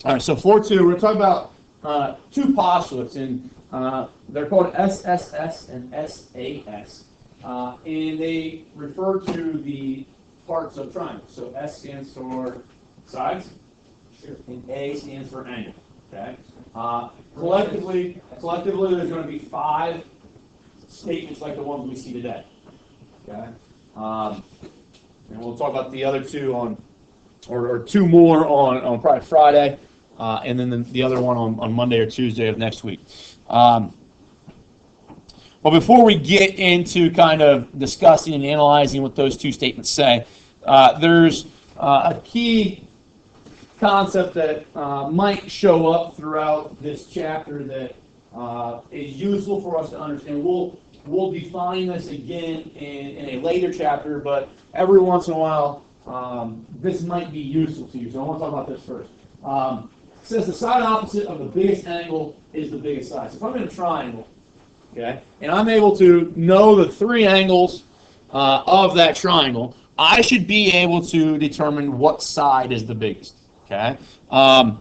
All right, so 4.2, we're going to talk about two postulates, and they're called SSS and SAS, and they refer to the parts of triangles. So S stands for sides, and A stands for angle. Okay. Collectively, there's going to be 5 statements like the ones we see today. Okay. And we'll talk about the other 2 on, or 2 more on probably Friday. And then the other one on Monday or Tuesday of next week. Well, before we get into kind of discussing and analyzing what those 2 statements say, there's a key concept that might show up throughout this chapter that is useful for us to understand. We'll define this again in a later chapter, but every once in a while, this might be useful to you. So I want to talk about this first. It says the side opposite of the biggest angle is the biggest side. So if I'm in a triangle, okay, and I'm able to know the 3 angles of that triangle, I should be able to determine what side is the biggest, okay? And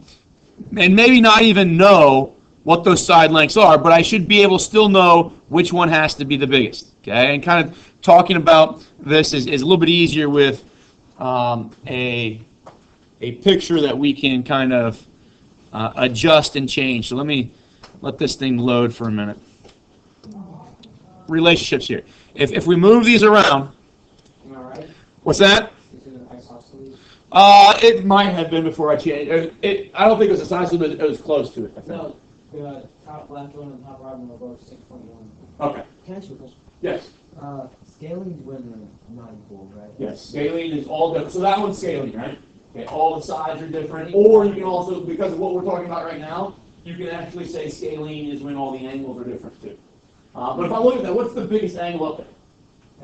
maybe not even know what those side lengths are, but I should be able to still know which one has to be the biggest, okay? And kind of talking about this is a little bit easier with a picture that we can kind of adjust and change. So let me let this thing load for a minute. Relationships here. If we move these around, Am I right? What's that? Is it an isosceles? It might have been before I changed. I don't think it was isosceles, but it was close to it. I think. No, the top left one and top right one are both 6.1. Okay. Can I ask you a question? Yes. Scaling is when they're not equal, right? Yes. Scaling is all different. So that one's scaling, right? Okay. All the sides are different. Or you can also, because of what we're talking about right now, you can actually say scaling is when all the angles are different too. But if I look at that, what's the biggest angle up there?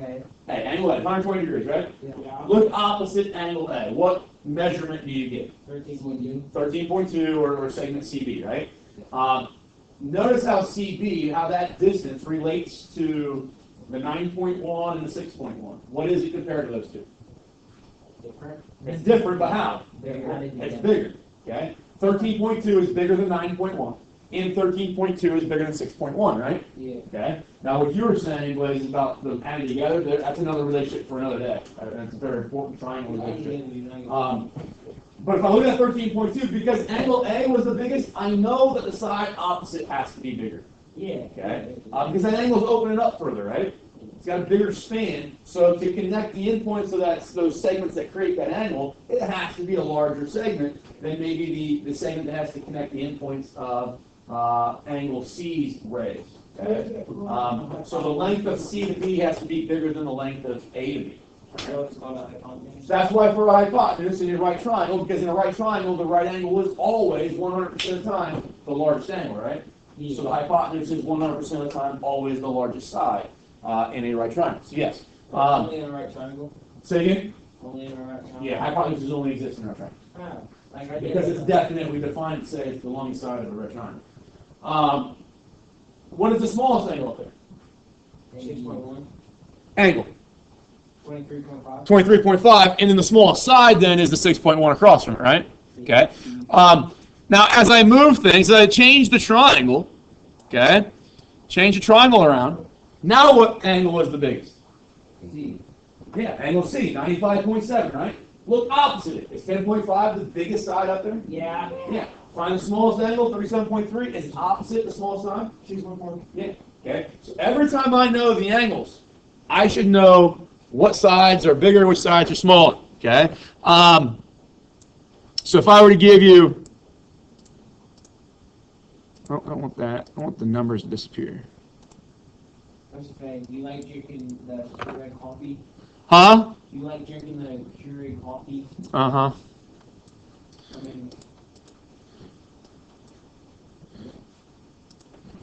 A. Hey, angle A, 120 degrees, right? Yeah. Look opposite angle A. What measurement do you get? 13.2. 13.2 or segment CB, right? Notice how CB, how that distance relates to the 9.1 and the 6.1. What is it compared to those 2? Different. It's different, but how? Bigger. It's bigger, okay? 13.2 is bigger than 9.1, and 13.2 is bigger than 6.1, right? Yeah. Okay? Now, what you were saying was about them adding together. That's another relationship for another day. That's a very important triangle relationship. But if I look at 13.2, because angle A was the biggest, I know that the side opposite has to be bigger. Yeah. Okay? Because that angle's opening up further, right? It's got a bigger span. So to connect the endpoints of those segments that create that angle, it has to be a larger segment than maybe the segment that has to connect the endpoints of angle C's rays. Okay? So the length of C to B has to be bigger than the length of A to B. So it's called a hypotenuse. That's why for a hypotenuse in a right triangle, because in a right triangle, the right angle is always 100% of the time the largest angle, right? Yeah. So the hypotenuse is 100% of the time always the largest side in a right triangle. So yes. Only in a right triangle? Say again? Only in a right triangle? Yeah, hypotenuses only exist in a right triangle. Oh, like I did. Because it's definite, we define it, say it's the longest side of a right triangle. What is the smallest angle up there? 6.1. Angle. 23.5. 23.5, and then the smallest side then is the 6.1 across from it, right? Okay. Now, as I move things, I change the triangle, okay? Change the triangle around. Now what angle is the biggest? Z. Yeah, angle C, 95.7, right? Look opposite it. Is 10.5 the biggest side up there? Yeah. Yeah. Find the smallest angle, 37.3. Is opposite the smallest side? 6.4. Yeah. Okay. So every time I know the angles, I should know what sides are bigger, which sides are smaller. Okay. So if I were to give you, I don't want that. I want the numbers to disappear. What's the thing? Do you like drinking the Keurig coffee? Huh? Do you like drinking the Keurig coffee? Uh-huh. I mean,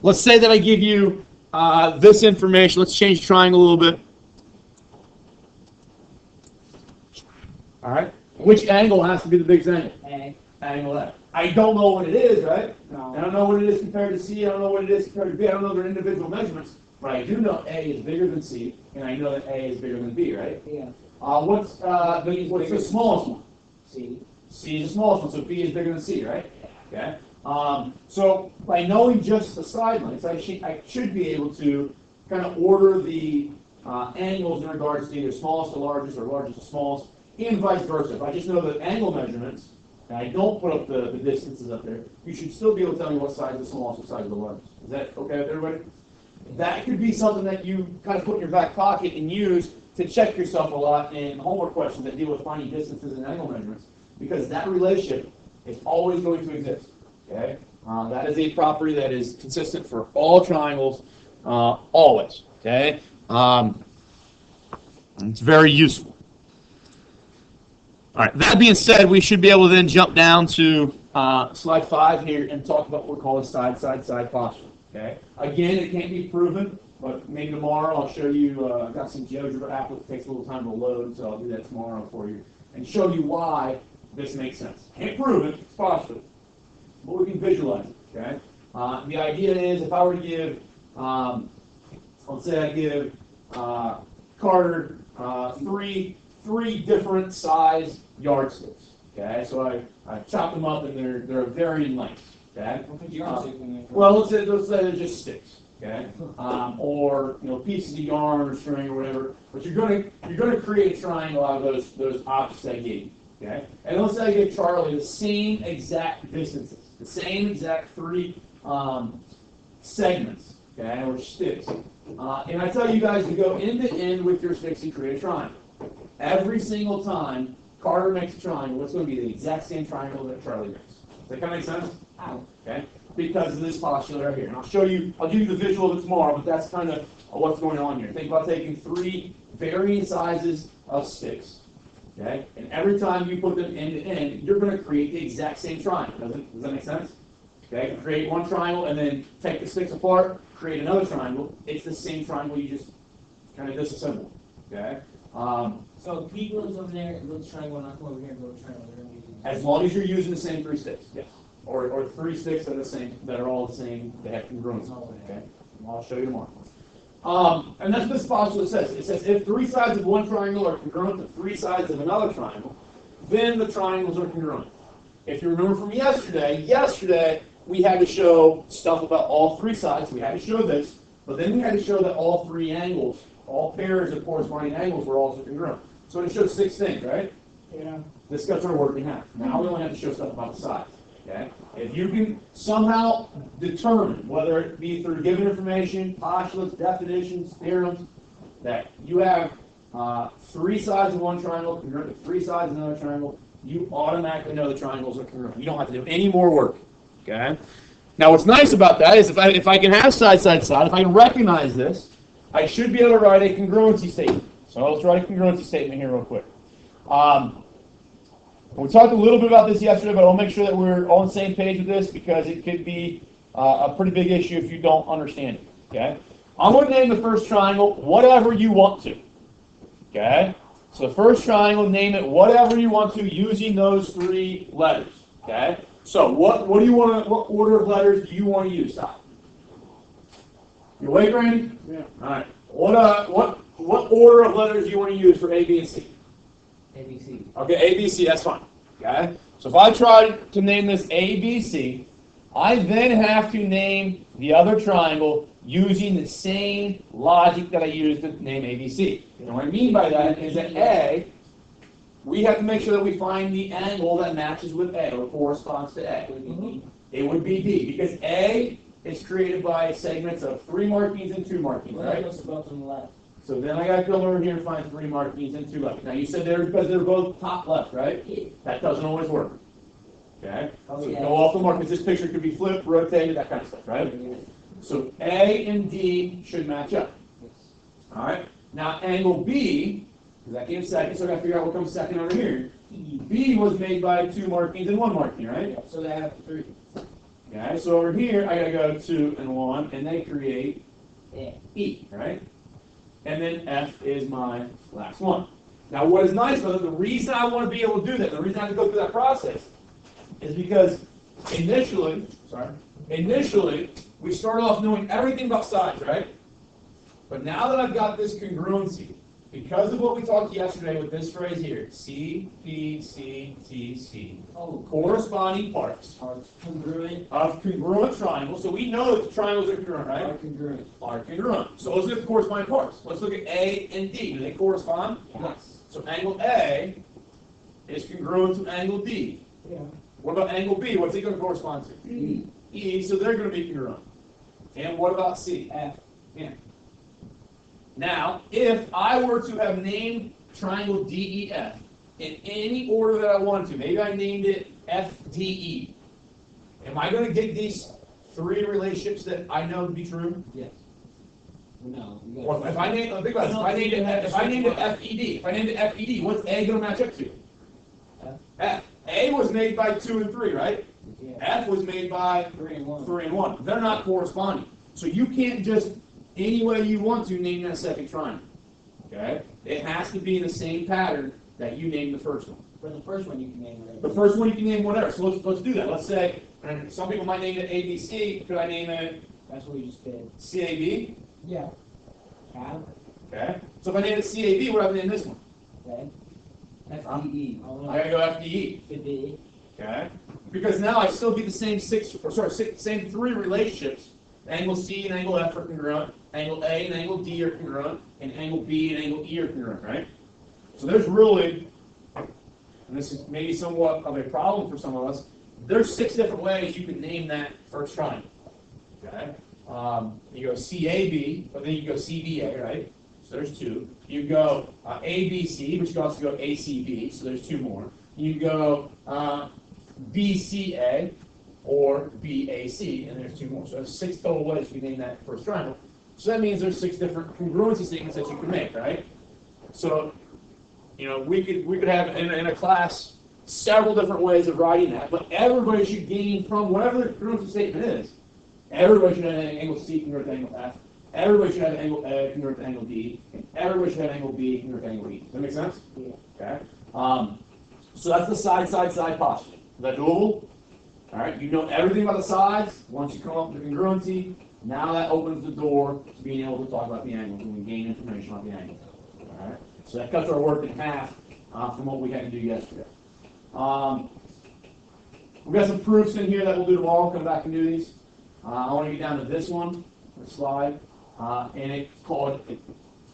Let's say that I give you this information. Let's change the triangle a little bit. All right. Which angle has to be the biggest angle? A. Angle A. I don't know what it is, right? No. I don't know what it is compared to C. I don't know what it is compared to B. I don't know their individual measurements. But I do know A is bigger than C, and I know that A is bigger than B, right? Yeah. What's the smallest one? C. C is the smallest one, so B is bigger than C, right? Okay. So by knowing just the side lengths, I should be able to kind of order the angles in regards to either smallest to largest or largest to smallest, and vice versa. If I just know the angle measurements, and I don't put up the distances up there, you should still be able to tell me what side is the smallest, what side is the largest. Is that okay with everybody? That could be something that you kind of put in your back pocket and use to check yourself a lot in homework questions that deal with finding distances and angle measurements, because that relationship is always going to exist. Okay, that is a property that is consistent for all triangles, always. Okay, it's very useful. All right. That being said, we should be able to then jump down to slide 5 here and talk about what we call a side posture. Okay. Again, it can't be proven, but maybe tomorrow I'll show you. I've got some GeoGebra app that takes a little time to load, so I'll do that tomorrow for you and show you why this makes sense. Can't prove it, it's possible, but we can visualize it. Okay. The idea is if I were to give, let's say I give Carter three different size yardsticks. Okay, so I chop them up and they're varying lengths. Okay. Well, let's say they're just sticks. Okay, or pieces of yarn or string or whatever. But you're gonna create a triangle out of those opposites I gave you. Okay, and let's say I give Charlie the same exact distances, the same exact 3 segments. Okay, or sticks. And I tell you guys to go end to end with your sticks and create a triangle. Every single time Carter makes a triangle, it's going to be the exact same triangle that Charlie makes. Does that kind of make sense? Okay? Because of this postulate right here. And I'll give you the visual of it tomorrow, but that's kind of what's going on here. Think about taking 3 varying sizes of sticks. Okay? And every time you put them end to end, you're going to create the exact same triangle. Does that make sense? Okay? Create one triangle and then take the sticks apart, create another triangle. It's the same triangle, you just kind of disassemble. Okay? So keep those over there, little triangle, not come over here, little triangle. As long as you're using the same 3 sticks, yes. Or 3 sticks that are the same, that are all the same, they have congruency. Okay? I'll show you tomorrow. And that's what this postulate says. It says if 3 sides of one triangle are congruent to 3 sides of another triangle, then the triangles are congruent. If you remember from yesterday we had to show stuff about all 3 sides. We had to show this, but then we had to show that all 3 angles, all pairs of corresponding angles were also congruent. So it showed 6 things, right? Yeah. This got our work in half. Now we only have to show stuff about the sides. Okay? If you can somehow determine, whether it be through given information, postulates, definitions, theorems, that you have 3 sides of one triangle congruent to 3 sides of another triangle, you automatically know the triangles are congruent. You don't have to do any more work. Okay? Now what's nice about that is if I can have side, side, side, if I can recognize this, I should be able to write a congruency statement. So let's write a congruency statement here real quick. We talked a little bit about this yesterday, but I'll make sure that we're all on the same page with this because it could be a pretty big issue if you don't understand it. Okay? I'm going to name the first triangle whatever you want to. Okay? So the first triangle, name it whatever you want to using those 3 letters. Okay? So what do you want to, what order of letters do you want to use? Stop. You awake, Randy? Yeah. All right. What order of letters do you want to use for A, B, and C? ABC. Okay, A, B, C, that's fine. Okay? So if I try to name this A, B, C, I then have to name the other triangle using the same logic that I used to name A, B, C. And what I mean by that is that A, we have to make sure that we find the angle that matches with A or corresponds to A. It would be D, because A is created by segments of 3 markings and 2 markings, right? Both on the left. So then I got to go over here and find 3 markings and 2 left. Now you said they're because they're both top left, right? That doesn't always work. Okay? So go off the mark because this picture could be flipped, rotated, that kind of stuff, right? So A and D should match up. All right? Now angle B, because that came second, so I got to figure out what comes second over here. B was made by 2 markings and 1 marking, right? So they have 3. Okay, so over here I got to go 2 and 1, and they create E, right? And then F is my last one. Now what is nice about it, the reason I want to be able to do that, the reason I have to go through that process, is because initially, we start off knowing everything about sides, right? But now that I've got this congruency, because of what we talked yesterday with this phrase here, C, P, C, T, C, Oh, corresponding parts parts congruent, of congruent triangles. So we know that the triangles are congruent, are right? congruent. Are congruent. So let's look at the corresponding parts. Let's look at A and D. Do they correspond? Yes. So angle A is congruent to angle D. Yeah. What about angle B? What's it going to correspond to? E, E, so they're going to be congruent. And what about C? F, Yeah. Now, if I were to have named triangle DEF in any order that I wanted to, maybe I named it FDE, am I going to get these three relationships that I know to be true? yes. No. you Or gotta- if I named, think about this, if I named it FED, what's A going to match up to? F. F. A was made by 2 and 3, right? Yeah. F was made by 3 and 1. 3 and 1. They're not corresponding. So you can't just, any way you want to, name that second triangle. Okay? It has to be in the same pattern that you named the first one. For the first one, you can name it. The first one you can name whatever. So let's do that. Let's say, and some people might name it ABC. Could I name it That's what you just did. CAB? Yeah. Cab, Okay. So if I name it CAB, what do I name this one? okay. FDE. I gotta go FDE. Could be. Okay. Because now I still get the same same three relationships. Angle C and angle F are congruent. Angle A and angle D are congruent. And angle B and angle E are congruent, right? So there's really, and this is maybe somewhat of a problem for some of us, there's 6 different ways you can name that first triangle. Okay? You go CAB, but then you go CBA, right? So there's 2. You go ABC, but you can also go ACB, so there's 2 more. You go BCA or BAC, and there's 2 more. So there's 6 total ways you can name that first triangle. So that means there's 6 different congruency statements that you can make, right? So, you know, we could have in a class several different ways of writing that, but everybody should gain from whatever the congruency statement is. Everybody should have an angle C congruent to angle F. Everybody should have an angle A congruent to angle D. And everybody should have angle B congruent to angle E. Does that make sense? Yeah. Okay. So that's the side postulate. Is that doable? All right. You know everything about the sides. Once you come up with the congruency, now that opens the door to being able to talk about the angles and we gain information about the angles. All right. So that cuts our work in half from what we had to do yesterday. We've got some proofs in here that we'll do tomorrow. Come back and do these. I want to get down to this one, this slide, and it's called,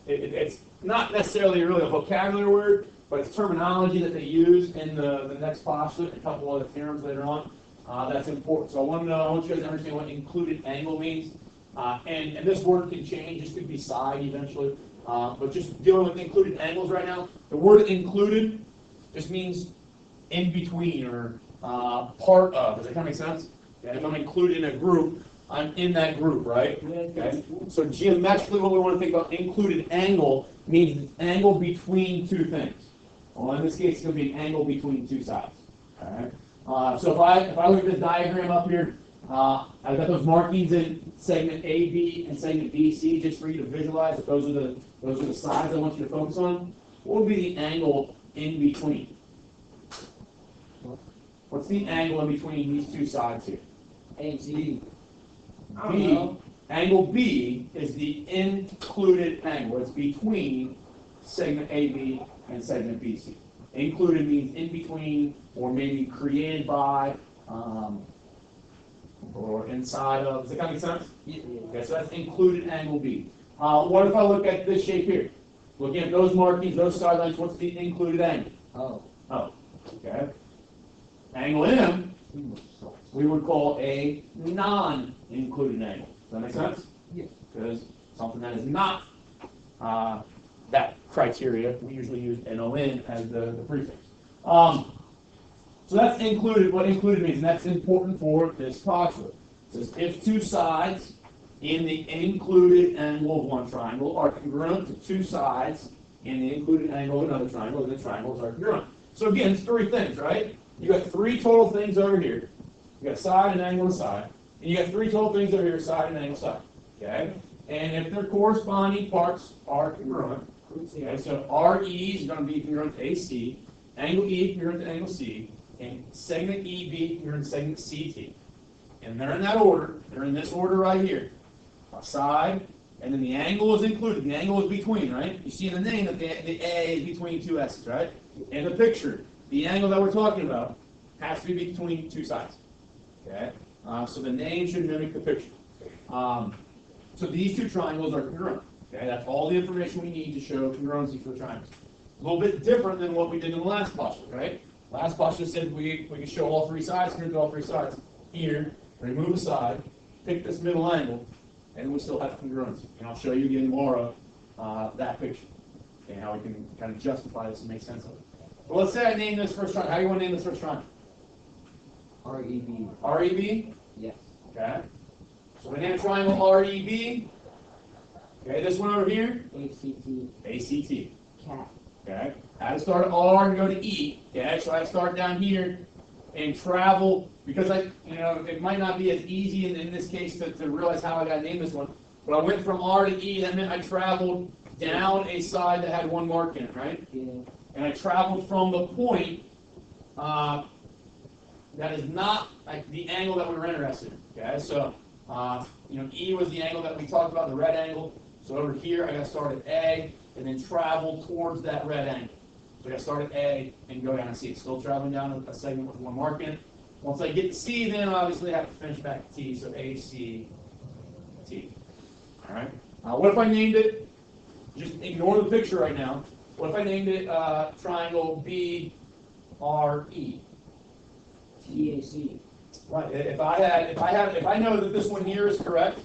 it's not necessarily really a vocabulary word, but it's terminology that they use in the next postulate, a couple other theorems later on. That's important. So I want you guys to understand what included angle means. And this word can change. This could be side eventually. But just dealing with included angles right now, the word included just means in between or part of. Does that kind of make sense? Okay, if I'm included in a group, I'm in that group, right? Okay. So geometrically, what we want to think about included angle means an angle between 2 things. Well, in this case, it's going to be an angle between 2 sides. All right. So if I look at this diagram up here, I've got those markings in segment AB and segment BC just for you to visualize that those are the sides I want you to focus on. What would be the angle in between? What's the angle in between these 2 sides here? AC. B. Angle B is the included angle. It's between segment AB and segment BC. Included means in between or maybe created by or inside of. Does that kind of make sense? Yeah. Okay, so that's included angle B. What if I look at this shape here? Looking at those markings, those side lines, what's the included angle? Oh. Oh, okay. Angle M, we would call a non-included angle. Does that make sense? Yes. Because something that is not that criteria, we usually use NON as the prefix. So that's included, what included means, and that's important for this postulate. It says if 2 sides in the included angle of one triangle are congruent to 2 sides in the included angle of another triangle, then the triangles are congruent. So again, it's 3 things, right? You got 3 total things over here. You got side and angle and side. And you got 3 total things over here, side and angle, side. Okay? And if their corresponding parts are congruent, okay, so RE is going to be congruent to AC, angle E congruent to angle C, and segment EB congruent to segment CT. And they're in that order. They're in this order right here. A side, and then the angle is included. The angle is between, right? You see in the name that the A is between two S's, right? In the picture, the angle that we're talking about has to be between two sides. Okay? So the name should mimic the picture. So these two triangles are congruent. Okay? That's all the information we need to show congruency for the triangles. A little bit different than what we did in the last postulate, right? Last postulate said we can show all three sides. Here's all three sides. Here, remove a side, pick this middle angle, and we still have congruency. And I'll show you again tomorrow that picture and how we can kind of justify this and make sense of it. But let's say I name this first triangle. How do you want to name this first triangle? REB. REB? Yes. Okay. So we name a triangle REB. Okay, this one over here? ACT. ACT. Cat. Okay. I had to start at R and go to E. Okay, so I start down here and travel because it might not be as easy in this case to realize how I got to name this one. But I went from R to E. That meant I traveled down a side that had one mark in it, right? Yeah. And I traveled from the point that is not like the angle that we were interested in. Okay, so E was the angle that we talked about, the red angle. So over here, I got to start at A and then travel towards that red angle. So I got to start at A and go down to C. Still traveling down a segment with one mark in it. Once I get to C, then obviously I have to finish back to T. So A, C, T. All right. What if I named it? Just ignore the picture right now. What if I named it triangle BRE? TAC. Right. If I know that this one here is correct,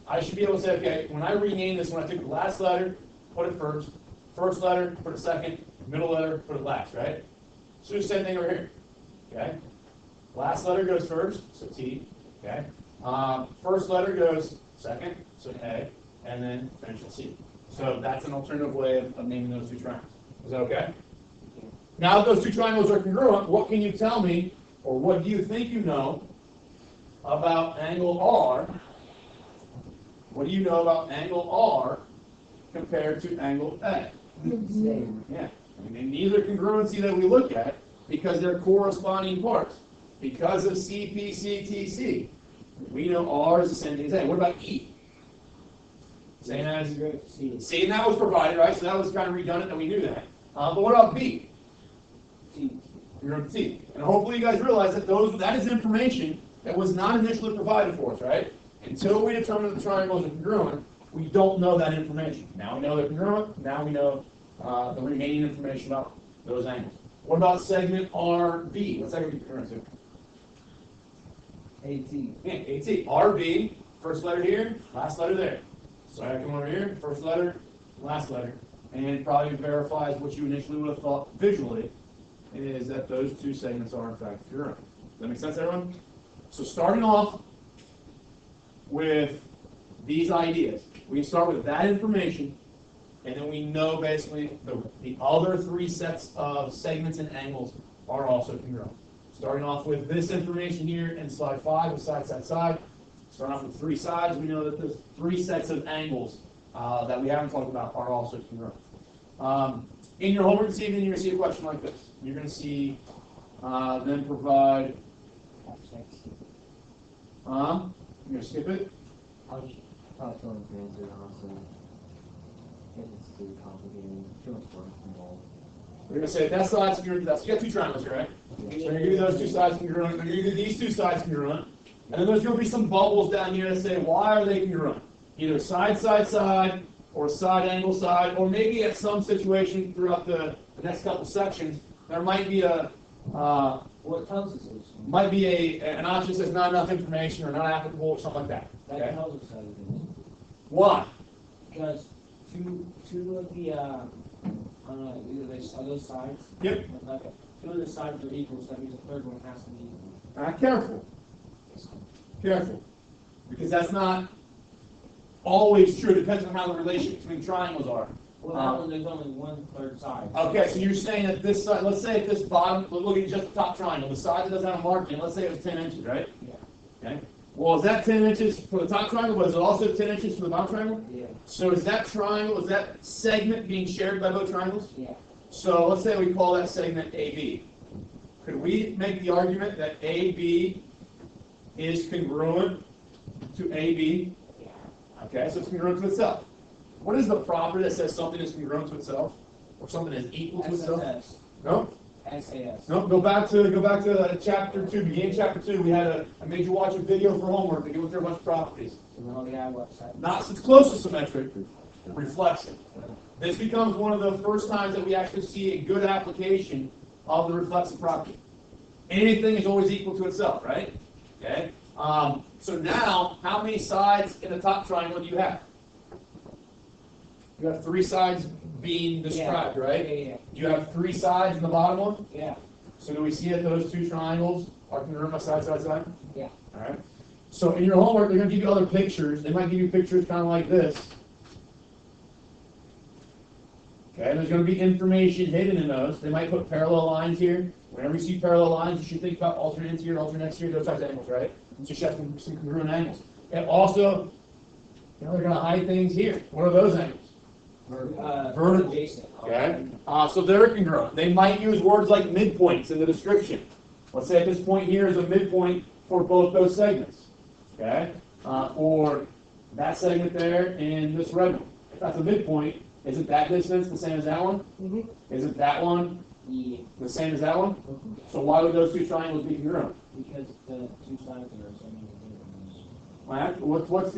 I should be able to say, okay, when I rename this, when I took the last letter, put it first letter, put it second, middle letter, put it last, right? So do the same thing over here. Okay. Last letter goes first, so T. Okay. First letter goes second, so A, and then finish at C. So that's an alternative way of naming those two triangles. Is that okay? Now that those two triangles are congruent, what can you tell me, or what do you think you know about angle R? What do you know about angle R compared to angle A? Same. Yeah. I mean, neither congruency that we look at because they're corresponding parts. Because of CPCTC, we know R is the same thing as A. What about E? Same as C, and that was provided, right? So that was kind of redundant, and we knew that. But what about B? T. T. And hopefully you guys realize that that is information that was not initially provided for us, right? Until we determine the triangles are congruent, we don't know that information. Now we know they're congruent. Now we know the remaining information about those angles. What about segment RB? What's that going to be congruent to? AT. Yeah, AT. RB, first letter here, last letter there. So I come over here, first letter, last letter, and it probably verifies what you initially would have thought visually, is that those two segments are in fact congruent. Does that make sense, everyone? So starting off with these ideas, we start with that information, and then we know basically the other three sets of segments and angles are also congruent. Starting off with this information here in slide 5 with side, side, side. Starting off with three sides, we know that there's three sets of angles that we haven't talked about are also congruent. In your homework this evening, you're going to see a question like this. You're going to see them provide. You're going to skip it? I'll just fill in the answer, honestly. If it's too complicated, too much work involved. We're going to say that side's congruent to that. So you got two triangles here, right? So we're going to give you those two sides congruent. We're going to give you these two sides congruent. And then there's going to be some bubbles down here that say, why are they congruent? Either side, side, side, or side, angle, side, or maybe at some situation throughout the next couple sections, there might be an option that says not enough information or not applicable or something like that. That Okay? tells us everything. Why? Because two of the either those sides. Yep. Like two of the sides are equal, so that means the third one has to be equal. Careful. Careful. Because that's not always true. It depends on how the relationship between triangles are. Well, that one, there's only one third side. Okay, so you're saying that this side, let's say at this bottom, look at just the top triangle, the side that doesn't have a mark in, let's say it was 10 inches, right? Yeah. Okay. Well, is that 10 inches for the top triangle, but is it also 10 inches for the bottom triangle? Yeah. So is that triangle, is that segment being shared by both triangles? Yeah. So let's say we call that segment AB. Could we make the argument that AB is congruent to AB? Yeah. Okay, so it's congruent to itself. What is the property that says something is congruent to itself? Or something is equal to itself? SAS. No? SAS. No, go back to chapter 2, beginning of chapter 2, we had I made you watch a video for homework to go through a bunch of properties. On the website. Not it's close to symmetric, reflection. This becomes one of the first times that we actually see a good application of the reflexive property. Anything is always equal to itself, right? Okay. So now, how many sides in the top triangle do you have? You have 3 sides being described, right? Yeah. Do you have 3 sides in the bottom one? Yeah. So do we see that those 2 triangles are congruent by side, side, side? Yeah. All right. So in your homework, they're going to give you other pictures. They might give you pictures kind of like this. Okay, there's going to be information hidden in those. They might put parallel lines here. Whenever you see parallel lines, you should think about alternate interior, alternate exterior, those types of angles, right? So you should have some congruent angles. And also, they're going to hide things here. What are those angles? Vertical. Adjacent. Okay. So they're congruent. They might use words like midpoints in the description. Let's say at this point here is a midpoint for both those segments. Okay. Or that segment there and this red one. If that's a midpoint, isn't that distance the same as that one? Mm-hmm. Isn't that one Yeah. the same as that one? Mm-hmm. So why would those 2 triangles be congruent? Because the 2 sides are so many different. Right? What's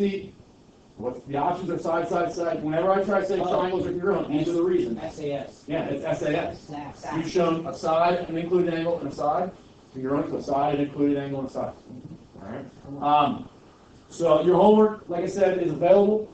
the options are side, side, side. Whenever I try to say triangles are congruent, these are the reasons. SAS. Yeah, it's SAS. SAS. You've shown a side, an included angle, and a side. Congruent to a side, an included angle, and a side. All right. So your homework, like I said, is available.